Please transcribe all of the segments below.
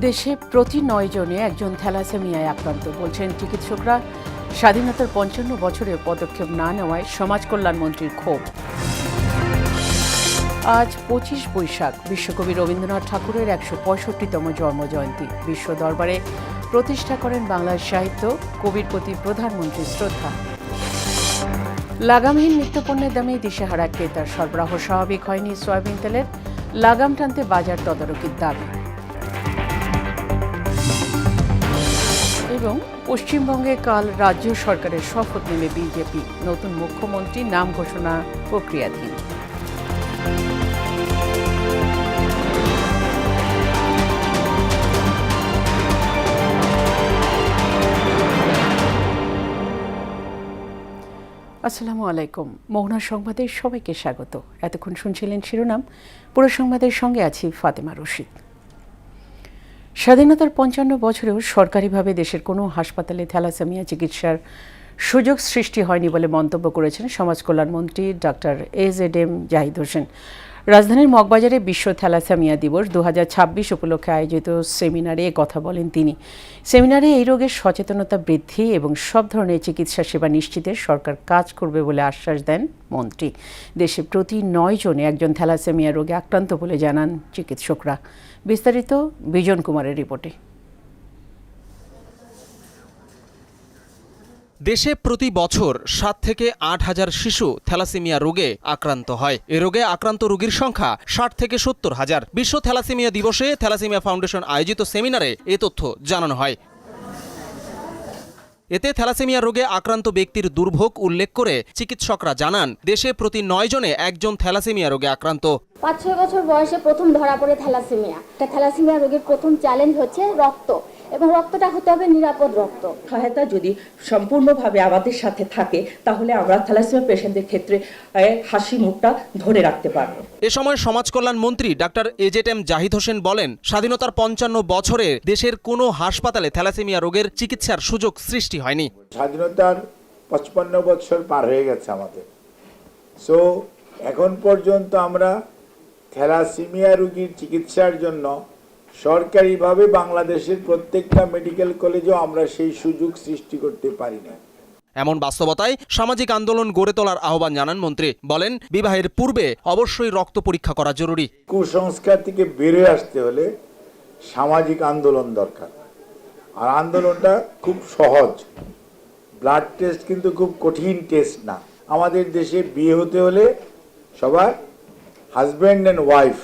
দেশে প্রতি 9 জনে একজন থ্যালাসেমিয়ায় আক্রান্ত, বলছেন চিকিৎসকরা। স্বাধীনতার 55 বছরে পদক্ষেপ না নেওয়ায় সমাজ কল্যাণ মন্ত্রীর ক্ষোভ। আজ 25 বৈশাখ, বিশ্বকবি রবীন্দ্রনাথ ঠাকুরের 165তম জন্মজয়ন্তী। বিশ্ব দরবারে প্রতিষ্ঠা করেন বাংলার সাহিত্য, কবির প্রতি প্রধানমন্ত্রীর শ্রদ্ধা। লাগামহীন নিত্যপণ্যের দামে দিশেহারা ক্রেতার সরবরাহ স্বাভাবিক হয়নি সয়াবিন তেলের, লাগাম টানতে বাজার তদারকির দাবি। এবং পশ্চিমবঙ্গে কাল রাজ্য সরকারের শপথ নেবে বিজেপি, নতুন মুখ্যমন্ত্রী নাম ঘোষণা প্রক্রিয়াধীন। আসসালামু আলাইকুম। মোহনা সংবাদের সবাইকে স্বাগত। এতক্ষণ শুনছিলেন শিরোনাম, পুরো সংবাদের সঙ্গে আছি ফাতেমা রশিদ। স্বাধীনতার 55 বছরেও সরকারিভাবে দেশের কোনো হাসপাতালে থ্যালাসেমিয়া চিকিৎসার সুযোগ সৃষ্টি হয়নি বলে মন্তব্য করেছেন সমাজ কল্যাণমন্ত্রী ডক্টর এজেডএম জাহিদ হোসেন। রাজধানীর মগবাজারে বিশ্ব থ্যালাসেমিয়া দিবস 2026 উপলক্ষে আয়োজিত সেমিনারে কথা বলেন তিনি। সেমিনারে এই রোগের সচেতনতা বৃদ্ধি এবং সব ধরনের চিকিৎসা সেবা নিশ্চিতে সরকার কাজ করবে বলে আশ্বাস দেন মন্ত্রী। দেশে প্রতি 9 জনে একজন থ্যালাসেমিয়া রোগে আক্রান্ত বলে জানান চিকিৎসকরা। বিস্তারিত বিজন কুমারের রিপোর্টে। দেশে প্রতি বছর 7 থেকে 8 হাজার শিশু থ্যালাসেমিয়া রোগে আক্রান্ত হয়। এ রোগে আক্রান্ত রোগীর সংখ্যা 60 থেকে 70 হাজার। বিশ্ব থ্যালাসেমিয়া দিবসে থ্যালাসেমিয়া ফাউন্ডেশন আয়োজিত সেমিনারে এ তথ্য জানানো হয়। এতে থ্যালাসেমিয়া রোগে আক্রান্ত ব্যক্তির দুর্ভোগ উল্লেখ করে চিকিৎসকরা জানান, দেশে প্রতি 9 জনে একজন থ্যালাসেমিয়া রোগে আক্রান্ত। 5-6 বছর বয়সে প্রথম ধরা পড়ে থ্যালাসেমিয়া। থ্যালাসেমিয়া রোগের প্রথম চ্যালেঞ্জ হচ্ছে রক্ত, এবং রক্তটা হতে হবে নিরাপদ রক্ত। সহায়তা যদি সম্পূর্ণভাবে আমাদের সাথে থাকে, তাহলে আমরা থ্যালাসেমিয়া পেশেন্টদের ক্ষেত্রে হাসি মুখটা ধরে রাখতে পারব। এ সময় সমাজ কল্যাণ মন্ত্রী ডক্টর এজেডএম জাহিদ হোসেন বলেন, স্বাধীনতার 55 বছরে দেশের কোনো হাসপাতালে থ্যালাসেমিয়া রোগের চিকিৎসার সুযোগ সৃষ্টি হয়নি। স্বাধীনতার 55 বছর পার হয়ে গেছে আমাদের। সো এখন পর্যন্ত আমরা থ্যালাসেমিয়া রোগীর চিকিৎসার জন্য সরকারিভাবে বাংলাদেশের প্রত্যেকটা মেডিকেল কলেজেও আমরা সেই সুযোগ সৃষ্টি করতে পারি না। এমন বাস্তবতায় সামাজিক আন্দোলন গড়ে তোলার আহ্বান জানান মন্ত্রী। বলেন, বিবাহের পূর্বে অবশ্যই রক্ত পরীক্ষা করা জরুরি। কুসংস্কার থেকে বেরিয়ে আসতে হলে সামাজিক আন্দোলন দরকার, আর আন্দোলনটা খুব সহজ। ব্লাড টেস্ট কিন্তু খুব কঠিন টেস্ট না। আমাদের দেশে বিয়ে হতে হলে সবার হাজব্যান্ড অ্যান্ড ওয়াইফ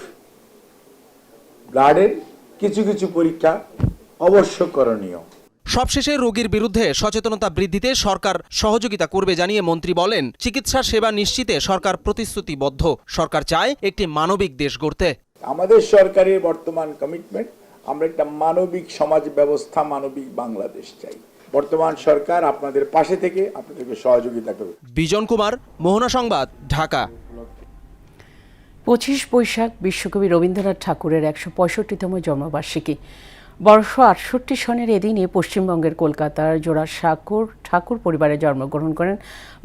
ব্লাডের কিছু কিছু পরীক্ষা অবশ্য করণীয়। সবশেষে রোগীর বিরুদ্ধে সচেতনতা বৃদ্ধিতে সরকার সহযোগিতা করবে জানিয়ে মন্ত্রী বলেন, চিকিৎসা সেবা নিশ্চিতে সরকার প্রতিশ্রুতিবদ্ধ। সরকার চায় একটি মানবিক দেশ গড়তে। আমাদের সরকারের বর্তমান কমিটমেন্ট, আমরা একটা মানবিক সমাজ ব্যবস্থা, মানবিক বাংলাদেশ চাই। বর্তমান সরকার আপনাদের পাশে থেকে আপনাদেরকে সহযোগিতা করবে। বিজন কুমার, মোহনা সংবাদ, ঢাকা। 25 বৈশাখ, বিশ্বকবি রবীন্দ্রনাথ ঠাকুরের 165তম জন্মবার্ষিকী। 1268 সনের এদিনে পশ্চিমবঙ্গের কলকাতার জোড়াসাঁকোর ঠাকুর পরিবারে জন্মগ্রহণ করেন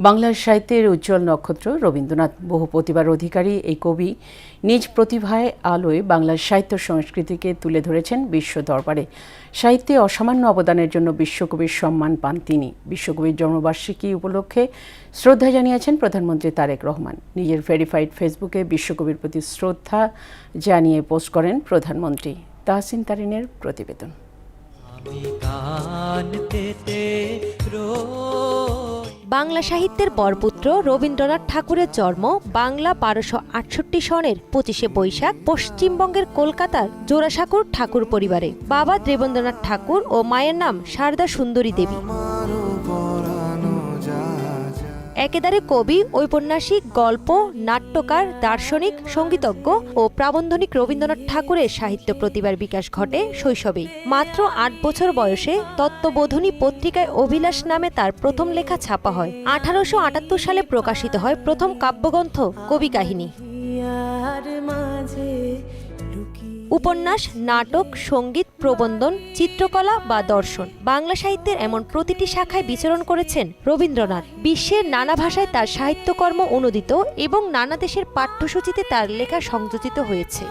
বাংলার সাহিত্যের উজ্জ্বল নক্ষত্র রবীন্দ্রনাথ। বহু প্রতিভার অধিকারী এই কবি নিজ প্রতিভায় আলোয় বাংলার সাহিত্য সংস্কৃতিকে তুলে ধরেছেন বিশ্ব দরবারে। সাহিত্যে অসামান্য অবদানের জন্য বিশ্বকবির সম্মান পান তিনি। বিশ্বকবির জন্মবার্ষিকী উপলক্ষে শ্রদ্ধা জানিয়েছেন প্রধানমন্ত্রী তারেক রহমান। নিজের ভেরিফাইড ফেসবুকে বিশ্বকবির প্রতি শ্রদ্ধা জানিয়ে পোস্ট করেন প্রধানমন্ত্রী। তাহসিন তারিনের প্রতিবেদন। বাংলা সাহিত্যের বরপুত্র রবীন্দ্রনাথ ঠাকুরের জন্ম বাংলা 1268 সনের 25 বৈশাখ পশ্চিমবঙ্গের কলকাতার জোড়াসাঁকোর ঠাকুর পরিবারে। বাবা দেবেন্দ্রনাথ ঠাকুর ও মায়ের নাম শারদা সুন্দরী দেবী। একেবারে কবি, ঔপন্যাসিক, গল্প, নাট্যকার, দার্শনিক, সঙ্গীতজ্ঞ ও প্রাবন্ধিক রবীন্দ্রনাথ ঠাকুরের সাহিত্য প্রতিভার বিকাশ ঘটে শৈশবেই। মাত্র 8 বছর বয়সে তত্ত্ববোধিনী পত্রিকায় অভিলাষ নামে তার প্রথম লেখা ছাপা হয়। 1878 সালে প্রকাশিত হয় প্রথম কাব্যগ্রন্থ কবি কাহিনী। উপন্যাস, নাটক, সঙ্গীত, প্রবন্ধন, চিত্রকলা বা দর্শন, বাংলা সাহিত্যের এমন প্রতিটি শাখায় বিচরণ করেছেন রবীন্দ্রনাথ। বিশ্বের নানা ভাষায় তার সাহিত্যকর্ম অনূদিত এবং নানা দেশের পাঠ্যসূচিতে তার লেখা সংযোজিত হয়েছে।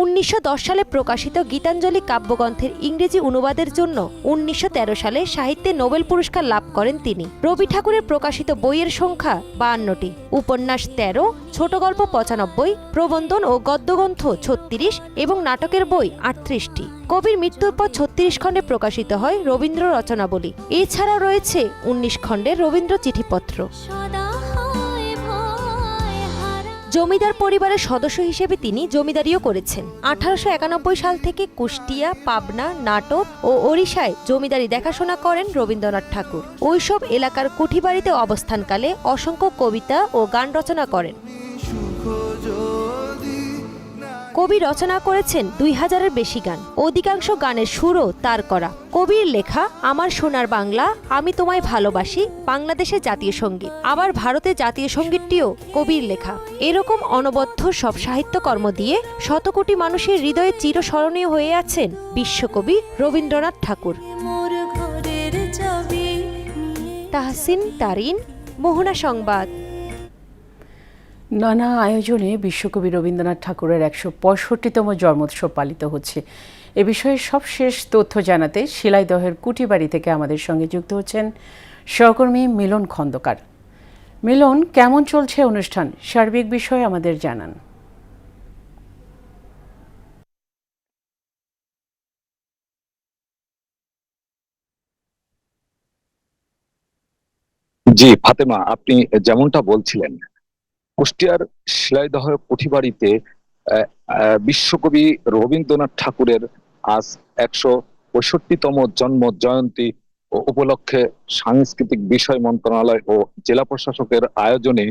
1910 সালে প্রকাশিত গীতাঞ্জলি কাব্যগ্রন্থের ইংরেজি অনুবাদের জন্য 1913 সালে সাহিত্যে নোবেল পুরস্কার লাভ করেন তিনি। রবি ঠাকুরের প্রকাশিত বইয়ের সংখ্যা 52টি, উপন্যাস 13, ছোট গল্প 95, প্রবন্ধন ও গদ্যগ্রন্থ 36 এবং নাটকের বই 38টি। কবির মৃত্যুর পর 36 খণ্ডে প্রকাশিত হয় রবীন্দ্র রচনাবলী। এছাড়া রয়েছে 19 খণ্ডের রবীন্দ্র চিঠিপত্র। জমিদার পরিবারের সদস্য হিসেবে তিনি জমিদারিও করেছেন। 1891 সাল থেকে কুষ্টিয়া, পাবনা, নাটোর ও ওড়িশায় জমিদারি দেখাশোনা করেন রবীন্দ্রনাথ ঠাকুর। ওইসব এলাকার কুঠিবাড়িতে অবস্থানকালে অসংখ্য কবিতা ও গান রচনা করেন। কবি রচনা করেছেন 2000-এর বেশি গান। অধিকাংশ গানের সুরও তার করা। কবির লেখা আমার সোনার বাংলা, আমি তোমায় ভালোবাসি বাংলাদেশের জাতীয় সঙ্গীত, আবার ভারতের জাতীয় সঙ্গীতটিও কবির লেখা। এরকম অনবদ্য সব সাহিত্যকর্ম দিয়ে শতকোটি মানুষের হৃদয়ে চিরস্মরণীয় হয়ে আছেন বিশ্বকবি রবীন্দ্রনাথ ঠাকুর। তাহসিন তারিন, মোহনা সংবাদ। নানা আয়োজনে বিশ্বকবি রবীন্দ্রনাথ ঠাকুরের 165তম জন্মোৎসব পালিত হচ্ছে। এ বিষয়ে সবশেষ তথ্য জানাতে শিলাইদহের কুটিবাড়ি থেকে আমাদের সঙ্গে যুক্ত হচ্ছেন সহকর্মী মিলন খন্দকার। মিলন, কেমন চলছে অনুষ্ঠান? সার্বিক বিষয়ে আমাদের জানান। জি ফাতেমা, আপনি যেমনটা বলছিলেন, কুষ্টিয়ার শিলাইদহ কুঠিবাড়িতে বিশ্বকবি রবীন্দ্রনাথ ঠাকুরের আজ 165তম জন্ম জয়ন্তী উপলক্ষে সাংস্কৃতিক বিষয় মন্ত্রণালয় ও জেলা প্রশাসকের আয়োজনে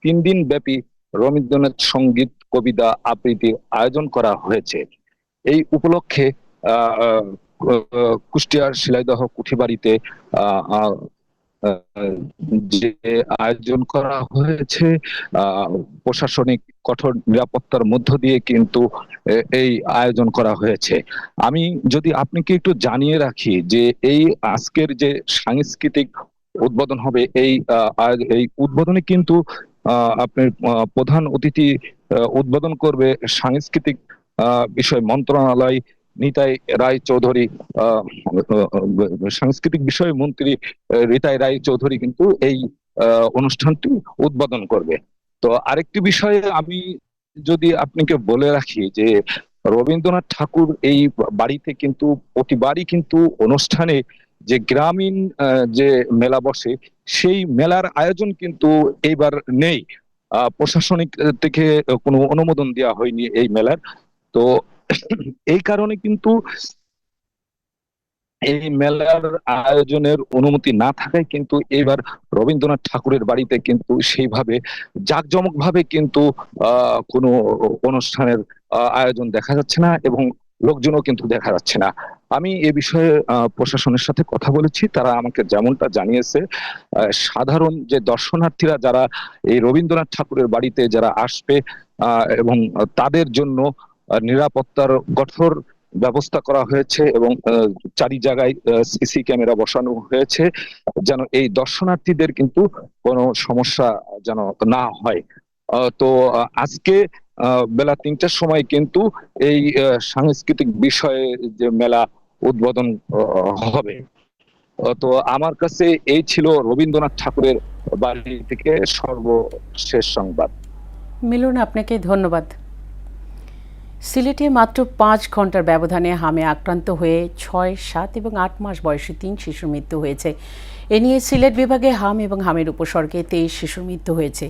3 দিন ব্যাপী রবীন্দ্রনাথ সঙ্গীত, কবিতা আবৃত্তির আয়োজন করা হয়েছে। এই উপলক্ষে কুষ্টিয়ার শিলাইদহ কুঠিবাড়িতে যে আয়োজন করা হয়েছে, প্রশাসনিক কঠোর নিরাপত্তার মধ্য দিয়ে কিন্তু এই আয়োজন করা হয়েছে। আমি যদি আপনাকে একটু জানিয়ে রাখি যে এই আজকের যে সাংস্কৃতিক উদ্বোধন হবে, এই উদ্বোধনে কিন্তু আপনার প্রধান অতিথি উদ্বোধন করবে সাংস্কৃতিক বিষয় মন্ত্রণালয় নিতাই রায় চৌধুরী, সাংস্কৃতিক বিষয় মন্ত্রী নিতাই রায় চৌধুরী কিন্তু এই অনুষ্ঠানটি উদ্বোধন করবে। তো আরেকটি বিষয়ে আমি যদি আপনাকে বলে রাখি যে রবীন্দ্রনাথ ঠাকুর এই বাড়িতে কিন্তু প্রতিবারই কিন্তু অনুষ্ঠানে যে গ্রামীণ যে মেলা বসে, সেই মেলার আয়োজন কিন্তু এইবার নেই। প্রশাসনিক থেকে কোনো অনুমোদন দেওয়া হয়নি এই মেলার। তো এই কারণে কিন্তু এই মেলার আয়োজনের অনুমতি না থাকায় কিন্তু এবার রবীন্দ্রনাথ ঠাকুরের বাড়িতে কিন্তু সেইভাবে জাঁকজমক ভাবে কিন্তু কোনো অনুষ্ঠানের আয়োজন দেখা যাচ্ছে না এবং লোকজনও কিন্তু দেখা যাচ্ছে না। আমি এ বিষয়ে প্রশাসনের সাথে কথা বলেছি, তারা আমাকে যেমনটা জানিয়েছে, সাধারণ যে দর্শনার্থীরা যারা এই রবীন্দ্রনাথ ঠাকুরের বাড়িতে যারা আসবে এবং তাদের জন্য নিরাপত্তার কঠোর ব্যবস্থা করা হয়েছে এবং চারি জায়গায় সিসি ক্যামেরা বসানো হয়েছে যেন এই দর্শনার্থীদের কিন্তু কোনো সমস্যা যেন না হয়। তো আজকে বেলা 3টার সময় কিন্তু এই সাংস্কৃতিক বিষয়ে যে মেলা উদ্বোধন হবে। তো আমার কাছে এই ছিল রবীন্দ্রনাথ ঠাকুরের বাড়ি থেকে সর্বশেষ সংবাদ। মিলন, আপনাকে ধন্যবাদ। সিলেটে মাত্র 5 ঘন্টার ব্যবধানে হামে আক্রান্ত হয়ে 6, 7 এবং 8 মাস বয়সী 3 শিশুর মৃত্যু হয়েছে। এ নিয়ে সিলেট বিভাগে হাম এবং হামের উপসর্গে 23 শিশুর মৃত্যু হয়েছে।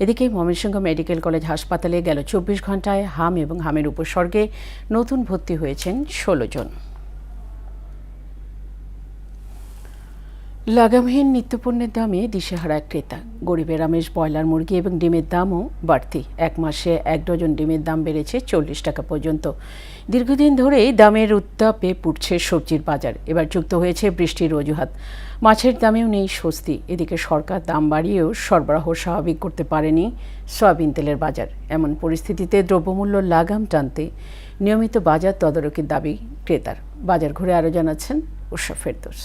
এদিকে ময়মনসিংহ মেডিকেল কলেজ হাসপাতালে গেল 24 ঘন্টায় হাম এবং হামের উপসর্গে নতুন ভর্তি হয়েছেন 16 জন। লাগামহীন নিত্যপণ্যের দামে দিশেহারা ক্রেতা। গরিবের আমেজ ব্রয়লার মুরগি এবং ডিমের দামও বাড়তি। 1 মাসে 1 ডজন ডিমের দাম বেড়েছে 40 টাকা পর্যন্ত। দীর্ঘদিন ধরেই দামের উত্তাপে পুড়ছে সবজির বাজার। এবার যুক্ত হয়েছে বৃষ্টির অজুহাত। মাছের দামেও নেই স্বস্তি। এদিকে সরকার দাম বাড়িয়েও সরবরাহ স্বাভাবিক করতে পারেনি সয়াবিন তেলের বাজার। এমন পরিস্থিতিতে দ্রব্যমূল্য লাগাম টানতে নিয়মিত বাজার তদারকির দাবি ক্রেতার। বাজার ঘুরে আরও জানাচ্ছেন উষা ফেরদৌস।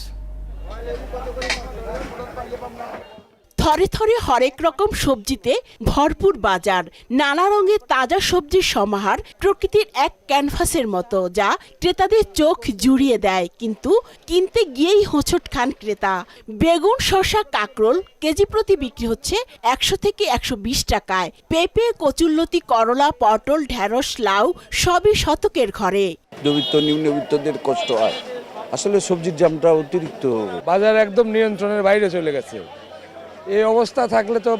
থরে থরে হরেক রকম সবজিতে ভরপুর বাজার, নানা রঙের তাজা সবজির সমাহার প্রকৃতির এক ক্যানভাসের মতো, যা ক্রেতাদের চোখ জুড়িয়ে দেয়। কিন্তু কিনতে গিয়েই হোঁচট খান ক্রেতা। বেগুন, শসা, কাঁকরোল কেজি প্রতি বিক্রি হচ্ছে 100 থেকে 120 টাকায়। পেঁপে, কচুল্লতি, করলা, পটল, ঢেঁড়স, লাউ সবই শতকের ঘরে। মধ্যবিত্ত নিম্নবিত্তদের কষ্ট হয়, আসলে সবজির দামটা অতিরিক্ত। বাজার একদম নিয়ন্ত্রণের বাইরে চলে গেছে। এই অবস্থা থাকলে তো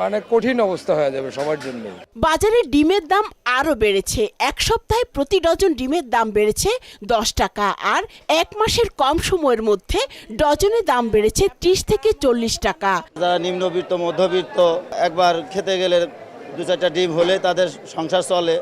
মানে কঠিন অবস্থা হয়ে যাবে সবার জন্য। বাজারে ডিমের দাম আরো বেড়েছে। এক সপ্তাহে প্রতি ডজন ডিমের দাম বেড়েছে 10 টাকা, আর এক মাসের কম সময়ের মধ্যে ডজনের দাম বেড়েছে 30 থেকে 40 টাকা। যারা নিম্নবিত্ত মধ্যবিত্ত একবার খেতে গেলে 2-4টা ডিম হলে তাদের সংসার চলে,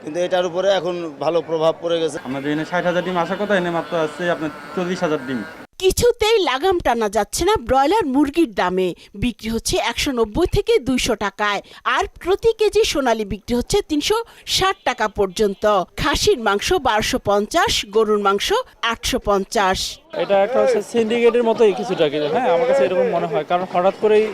কিন্তু এটার উপরে এখন ভালো প্রভাব পড়ে গেছে। আমাদের এনে 60,000 ডিম আশা কথা, এনে মাত্র আছে আপনার 40,000 ডিম। কিছুতেই লাগাম টানা যাচ্ছে না ব্রয়লার মুরগির দামে। বিক্রি হচ্ছে 190 থেকে 200 টাকায়, আর প্রতি কেজি সোনালী বিক্রি হচ্ছে 360 টাকা পর্যন্ত। খাসির মাংস 1250, গরুর মাংস 850। এটা একটা হচ্ছে সিন্ডিকেটের মতোই কিছুটা, হ্যাঁ আমার কাছে এরকম মনে হয়, কারণ হঠাৎ করেই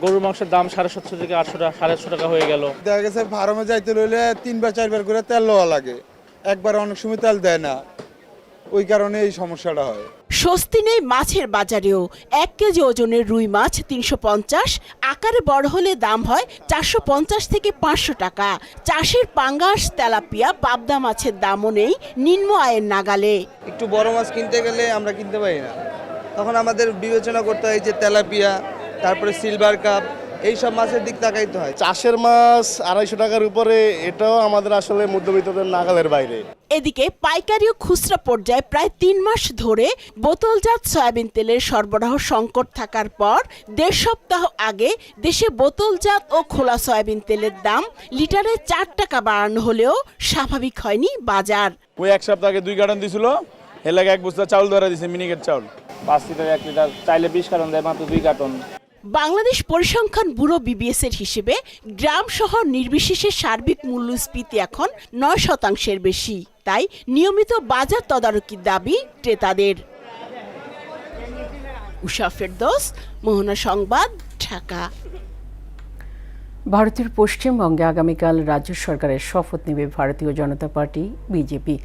গরুর মাংসের দাম 750 থেকে 800 টাকা, 850 টাকা হয়ে গেল। দেখা গেছে ফার্মে যাইতে হইলে 3-4 করে তেল লওয়া লাগে, একবার অনেক সময় তেল দেয় না, ওই কারণে এই সমস্যাটা হয়। স্বস্তি নেই মাছের বাজারেও। 1 কেজি ওজনের রুই মাছ 350, আকারে বড় হলে দাম হয় 450 থেকে 500 টাকা। চাষের পাঙ্গাস, তেলাপিয়া, পাবদা মাছের দামও নেই নিম্ন আয়ের নাগালে। একটু বড় মাছ কিনতে গেলে আমরা কিনতে পারি না, তখন আমাদের বিবেচনা করতে হয় যে তেলাপিয়া, তারপরে সিলভার কাপ, এইসব মাছের দিক তাকাইতে হয়। চাষের মাছ 250 টাকার উপরে, এটাও আমাদের আসলে মধ্যবিত্তদের নাগালের বাইরে। এদিকে পাইকারি ও খুচরা পর্যায়ে প্রায় 3 মাস ধরে বোতলজাত সয়াবিন তেলের সরবরাহ সংকট থাকার পর 1.5 সপ্তাহ আগে দেশে বোতলজাত ও খোলা সয়াবিন তেলের দাম লিটারে 4 টাকা বাড়ানো হলেও স্বাভাবিক হয়নি বাজার। ওই 1 সপ্তাহ আগে 2 কার্টন দিছিল, এর লাগে 1 বস্তা চাউল ধরা দিছে, মিনিকেট চাউল 5 লিটার 1 লিটার চাইলে 20 কার্টন দেয়, মাত্র 2 কার্টন। বাংলাদেশ পরিসংখ্যান ব্যুরো BBS এর হিসেবে গ্রাম শহর নির্বিশেষে সার্বিক মূল্যস্ফীতি এখন 9% বেশি। তাই নিয়মিত বাজার তদারকির দাবি ক্রেতাদের। উষা ফেরদৌস, মোহনা সংবাদ, ঢাকা। ভারতের পশ্চিমবঙ্গে আগামীকাল রাজ্য সরকারের শপথ নেবে ভারতীয় জনতা পার্টি বিজেপি।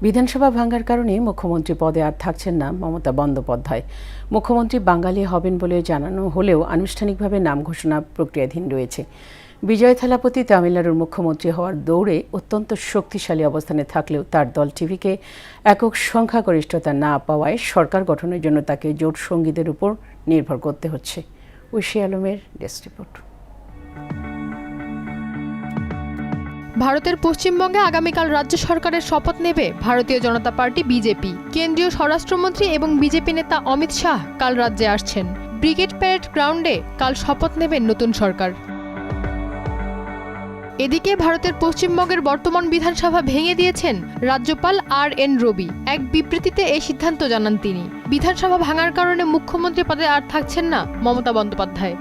বিধানসভা ভাঙার কারণে মুখ্যমন্ত্রী পদে আর থাকছেন না মমতা বন্দ্যোপাধ্যায়। মুখ্যমন্ত্রী বাঙালি হবেন বলে জানানো হলেও আনুষ্ঠানিকভাবে নাম ঘোষণা প্রক্রিয়াধীন রয়েছে। বিজয় থালাপতি তামিলনাড়ুর মুখ্যমন্ত্রী হওয়ার দৌড়ে অত্যন্ত শক্তিশালী অবস্থানে থাকলেও তার দল টিভিকে একক সংখ্যাগরিষ্ঠতা না পাওয়ায় সরকার গঠনের জন্য তাকে জোট সঙ্গীদের উপর নির্ভর করতে হচ্ছে। ঐশী আলমের ডেস্ক রিপোর্ট। ভারতের পশ্চিমবঙ্গে আগামীকাল রাজ্য সরকারের শপথ নেবে ভারতীয় জনতা পার্টি বিজেপি। কেন্দ্রীয় স্বরাষ্ট্রমন্ত্রী এবং বিজেপি নেতা অমিত শাহ কাল রাজ্যে আসছেন। ব্রিগেড প্যারেড গ্রাউন্ডে কাল শপথ নেবেন নতুন সরকার। এদিকে ভারতের পশ্চিমবঙ্গের বর্তমান বিধানসভা ভেঙে দিয়েছেন রাজ্যপাল RN রবি। এক বিবৃতিতে এই সিদ্ধান্ত জানান তিনি। বিধানসভা ভাঙার কারণে মুখ্যমন্ত্রী পদে আর থাকছেন না মমতা বন্দ্যোপাধ্যায়।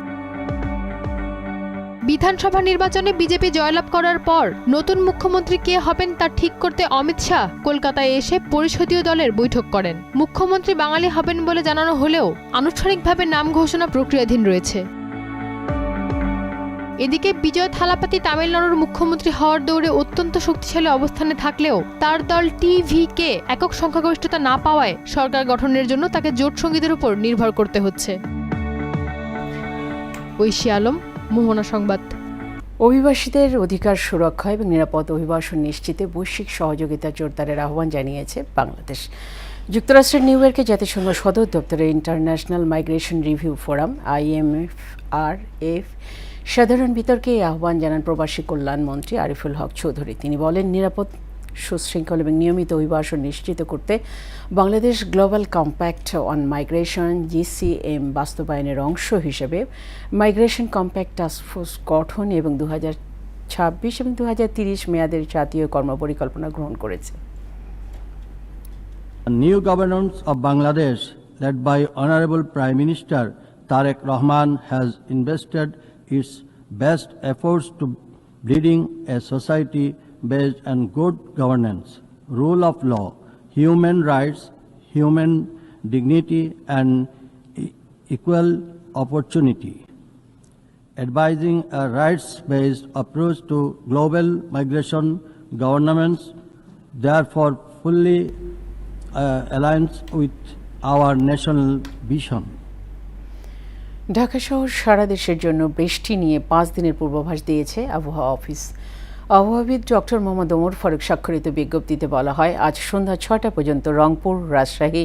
বিধানসভা নির্বাচনে বিজেপি জয়লাভ করার পর নতুন মুখ্যমন্ত্রী কে হবেন তা ঠিক করতে অমিত শাহ কলকাতায় এসে পরিষদীয় দলের বৈঠক করেন। মুখ্যমন্ত্রী বাঙালি হবেন বলে জানানো হলেও আনুষ্ঠানিকভাবে নাম ঘোষণা প্রক্রিয়াধীন রয়েছে। এদিকে বিজয় থালাপতি তামিলনাড়ুর মুখ্যমন্ত্রী হওয়ার দৌড়ে অত্যন্ত শক্তিশালী অবস্থানে থাকলেও তার দল টিভিকে একক সংখ্যাগরিষ্ঠতা না পাওয়ায় সরকার গঠনের জন্য তাকে জোট সঙ্গীদের উপর নির্ভর করতে হচ্ছে। ঐশী আলম, মোহনা সংবাদ। অভিবাসীদের অধিকার সুরক্ষা এবং নিরাপদ অভিবাসন নিশ্চিতে বৈশ্বিক সহযোগিতা জোরদারের আহ্বান জানিয়েছে বাংলাদেশ। যুক্তরাষ্ট্রের নিউ ইয়র্কে জাতিসংঘ সদর দপ্তরে international migration review forum IMFRF সাধারণ বিতর্কে এই আহ্বান জানান প্রবাসী কল্যাণ মন্ত্রী আরিফুল হক চৌধুরী। তিনি বলেন, নিরাপদ, সুশৃঙ্খল এবং নিয়মিত অভিবাসন নিশ্চিত করতে Bangladesh global compact on migration GCM বাস্তবায়নের অংশ হিসেবে মাইগ্রেশন কম্প্যাক্ট টাস্কফোর্স গঠন এবং 2026 এবং 2030 মেয়াদের জাতীয় কর্মপরিকল্পনা গ্রহণ করেছে। New governance of Bangladesh, led by Honorable Prime Minister Tareq Rahman, has invested its best efforts to building a society based on good governance, rule of law, human rights, human dignity and equal opportunity. advising a rights-based approach to global migration governance, therefore fully aligns with our national vision. Dhaka সহ সারা দেশের জন্য বৃষ্টি নিয়ে 5 দিনের পূর্বাভাস দিয়েছে আবহাওয়া office. আবহাওয়াবিদ doctor Mohammad Omar Faruk স্বাক্ষরিত বিজ্ঞপ্তিতে বলা হয়, আজ সন্ধ্যা 6টা পর্যন্ত রংপুর, রাজশাহী,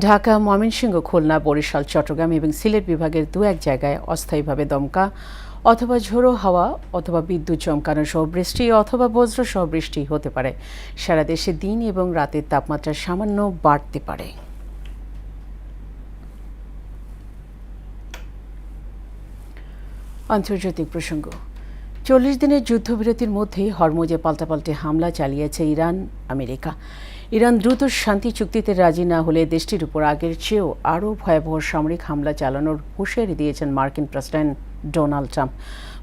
ঢাকা, ময়মনসিংহ, খুলনা, বরিশাল, চট্টগ্রাম এবং সিলেট বিভাগের 2-1 জায়গায় অস্থায়ীভাবে দমকা অথবা ঝোড়ো হাওয়া অথবা বিদ্যুৎ চমকানো সহ বৃষ্টি অথবা বজ্র সহ বৃষ্টি হতে পারে। সারা দেশে দিন এবং রাতের তাপমাত্রা সামান্য বাড়তে পারে। আন্তর্জাতিক প্রসঙ্গ। 40 দিনের যুদ্ধবিরতির মধ্যেই হরমুজে পাল্টাপাল্টি হামলা চালিয়েছে ইরান, আমেরিকা। ইরান দ্রুত শান্তি চুক্তিতে রাজি না হলে দেশটির উপর আগের চেয়েও আরও ভয়াবহ সামরিক হামলা চালানোর হুঁশিয়ারি দিয়েছেন মার্কিন প্রেসিডেন্ট ডোনাল্ড ট্রাম্প।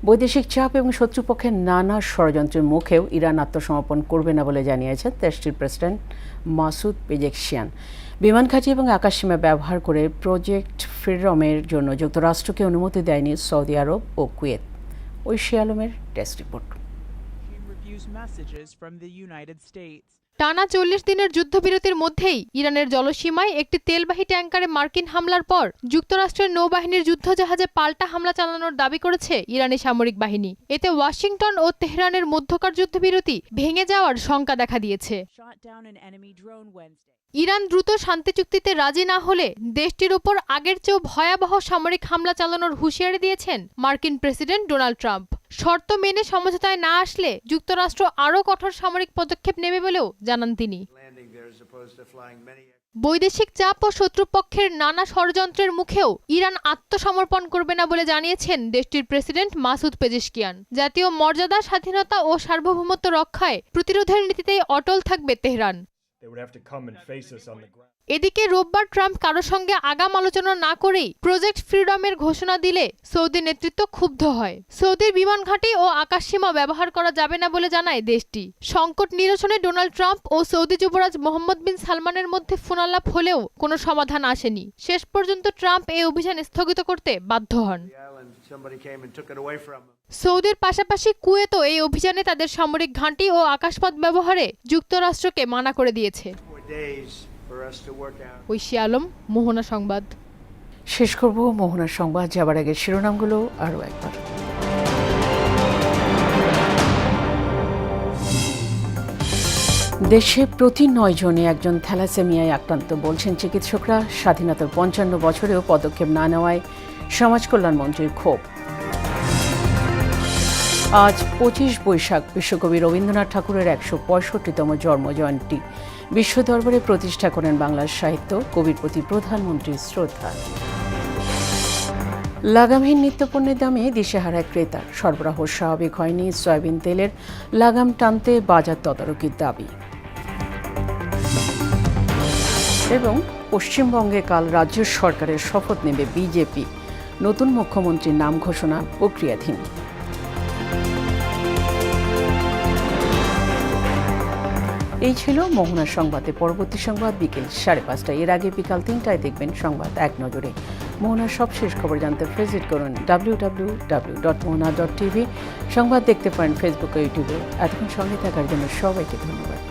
বৈদেশিক চাপ এবং শত্রুপক্ষের নানা ষড়যন্ত্রের মুখেও ইরান আত্মসমর্পণ করবে না বলে জানিয়েছেন দেশটির প্রেসিডেন্ট মাসুদ পেজেকশিয়ান। বিমান ঘাঁটি এবং আকাশসীমা ব্যবহার করে প্রজেক্ট ফ্রিডমের জন্য যুক্তরাষ্ট্রকে অনুমতি দেয়নি সৌদি আরব ও কুয়েত। ঐশী আলমের টেস্ট রিপোর্ট। টানা 40 দিনের যুদ্ধবিরতির মধ্যেই ইরানের জলসীমায় একটি তেলবাহী ট্যাঙ্কারে মার্কিন হামলার পর যুক্তরাষ্ট্রের নৌবাহিনীর যুদ্ধজাহাজে পাল্টা হামলা চালানোর দাবি করেছে ইরানি সামরিক বাহিনী। এতে ওয়াশিংটন ও তেহরানের মধ্যকার যুদ্ধবিরতি ভেঙে যাওয়ার শঙ্কা দেখা দিয়েছে। ইরান দ্রুত শান্তি চুক্তিতে রাজি না হলে দেশটির উপর আগের চেয়েও ভয়াবহ সামরিক হামলা চালানোর হুঁশিয়ারি দিয়েছেন মার্কিন প্রেসিডেন্ট ডোনাল্ড ট্রাম্প। শর্ত মেনে সমঝোতায় না আসলে যুক্তরাষ্ট্র আরও কঠোর সামরিক পদক্ষেপ নেবে বলেও জানান তিনি। বৈদেশিক চাপ ও শত্রুপক্ষের নানা ষড়যন্ত্রের মুখেও ইরান আত্মসমর্পণ করবে না বলে জানিয়েছেন দেশটির প্রেসিডেন্ট মাসুদ পেজেশকিয়ান। জাতীয় মর্যাদা, স্বাধীনতা ও সার্বভৌমত্ব রক্ষায় প্রতিরোধের নীতিতেই অটল থাকবে তেহরান। এদিকে রোববার ট্রাম্প কারো সঙ্গে আগাম আলোচনা না করেই প্রজেক্ট ফ্রিডমের ঘোষণা দিলে সৌদি নেতৃত্ব ক্ষুব্ধ হয়। সৌদির বিমান ঘাঁটি ও আকাশসীমা ব্যবহার করা যাবে না বলে জানায় দেশটি। সংকট নিরসনে ডোনাল্ড ট্রাম্প ও সৌদি যুবরাজ মোহাম্মদ বিন সালমানের মধ্যে ফোনালাপ হলেও কোনো সমাধান আসেনি। শেষ পর্যন্ত ট্রাম্প এই অভিযান স্থগিত করতে বাধ্য হন। সৌদির পাশাপাশি কুয়েতও এই অভিযানে তাদের সামরিক ঘাঁটি ও আকাশপথ ব্যবহারে যুক্তরাষ্ট্রকে মানা করে দিয়েছে। ঐশী আলম, মোহনা সংবাদ। শেষ করব মোহনা সংবাদ যাবার আগে শিরোনামগুলো আরও একবার। দেশে প্রতি 9 জনে একজন থ্যালাসেমিয়ায় আক্রান্ত বলছেন চিকিৎসকরা। স্বাধীনতার 55 বছরেও পদক্ষেপ না নেওয়ায় সমাজ কল্যাণমন্ত্রীর ক্ষোভ। আজ 25 বৈশাখ বিশ্বকবি রবীন্দ্রনাথ ঠাকুরের 165তম জন্মজয়ন্তী। বিশ্ব দরবারে প্রতিষ্ঠা করেন বাংলার সাহিত্য, কবির প্রতি প্রধানমন্ত্রীর শ্রদ্ধা। লাগামহীন নিত্যপণ্যের দামে দিশেহারায় ক্রেতা। সরবরাহ স্বাভাবিক হয়নি, সয়াবিন তেলের লাগাম টানতে বাজার তদারকির দাবি। এবং পশ্চিমবঙ্গে কাল রাজ্য সরকারের শপথ নেবে বিজেপি। নতুন মুখ্যমন্ত্রীর নাম ঘোষণা প্রক্রিয়াধীন। এই ছিল মোহনা সংবাদে। পরবর্তী সংবাদ বিকেল 5:30। এর আগে বিকাল 3টায় দেখবেন সংবাদ এক নজরে। মোহনার সবশেষ খবর জানতে ভিজিট করুন www.mohana.tv। সংবাদ দেখতে পারেন ফেসবুক ও ইউটিউবে। এতক্ষণ সঙ্গে থাকার জন্য সবাইকে ধন্যবাদ।